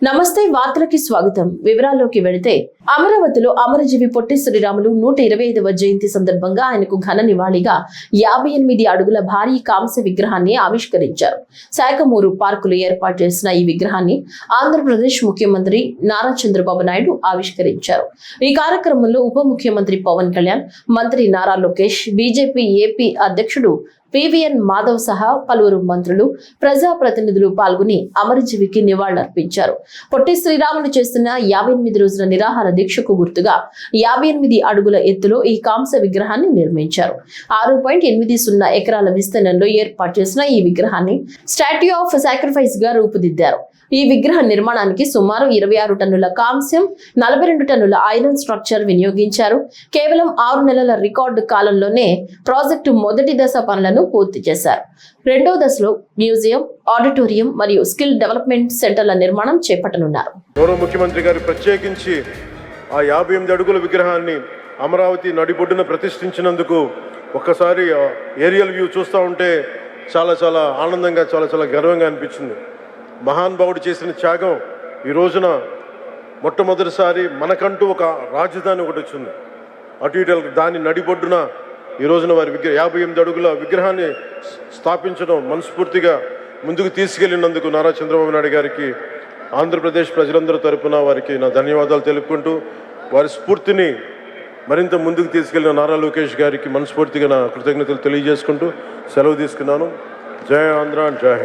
నమస్తే వార్తలకి స్వాగతం. వివరాల్లోకి వెళితే అమరావతిలో అమరజీవి పొట్టి శ్రీరాములు 125వ జయంతి సందర్భంగా ఆయనకు ఘన నివాళిగా 58 అడుగుల భారీ కాంస్య విగ్రహాన్ని ఆవిష్కరించారు. శాఖమూరు పార్కులో ఏర్పాటు చేసిన ఈ విగ్రహాన్ని ఆంధ్రప్రదేశ్ ముఖ్యమంత్రి నారా చంద్రబాబు నాయుడు ఆవిష్కరించారు. ఈ కార్యక్రమంలో ఉప ముఖ్యమంత్రి పవన్ కళ్యాణ్, మంత్రి నారా లోకేష్, బీజేపీ ఏపీ అధ్యక్షుడు పివిఎన్ మాధవ్ సహా పలువురు మంత్రులు, ప్రజాప్రతినిధులు పాల్గొని అమరజీవికి నివాళులర్పించారు. పొట్టి శ్రీరాములు చేస్తున్న 58 రోజుల నిరాహార దీక్షకు గుర్తుగా 58 అడుగుల ఎత్తులో ఈ కాంస్య విగ్రహాన్ని నిర్మించారు. 6.80 ఎకరాల విస్తీర్ణంలో ఏర్పాటు చేసిన ఈ విగ్రహాన్ని స్టాట్యూ ఆఫ్ సాక్రిఫైస్ గా రూపుదిద్దారు. ఈ విగ్రహ నిర్మాణానికి సుమారు 26 టన్నుల కాంస్యం, 42 టన్నుల ఐరన్ స్ట్రక్చర్ వినియోగించారు. కేవలం 6 నెలల రికార్డు కాలంలోనే ప్రాజెక్టు మొదటి దశ పనులను పూర్తి చేశారు. రెండో దశలో మ్యూజియం, ఆడిటోరియం మరియు స్కిల్ డెవలప్మెంట్ సెంటర్ల నిర్మాణం చేపట్టనున్నారు. గౌరవ ముఖ్యమంత్రి గారు ప్రత్యేకించి ఆ 58 అడుగుల విగ్రహాన్ని అమరావతి నడిబొడ్డున ప్రతిష్ఠించినందుకు ఒక్కసారి ఏరియల్ వ్యూ చూస్తూ ఉంటే చాలా ఆనందంగా, చాలా గర్వంగా అనిపించింది. మహానుభావుడు చేసిన త్యాగం ఈ రోజున మొట్టమొదటిసారి మనకంటూ ఒక రాజధాని ఒకటి వచ్చింది. అటు ఇటు దాని నడిబొడ్డున ఈ రోజున వారి 58 అడుగుల విగ్రహాన్ని స్థాపించడం మనస్ఫూర్తిగా ముందుకు తీసుకెళ్లినందుకు నారా చంద్రబాబు నాయుడు గారికి, ఆంధ్రప్రదేశ్ ప్రజలందరి తరపున వారికి నా ధన్యవాదాలు తెలుపుకుంటూ, వారి స్ఫూర్తిని మరింత ముందుకు తీసుకెళ్లిన నారా లోకేష్ గారికి మనస్ఫూర్తిగా నా కృతజ్ఞతలు తెలియజేసుకుంటూ సెలవు తీసుకున్నాను. జై ఆంధ్ర, జై హింద్.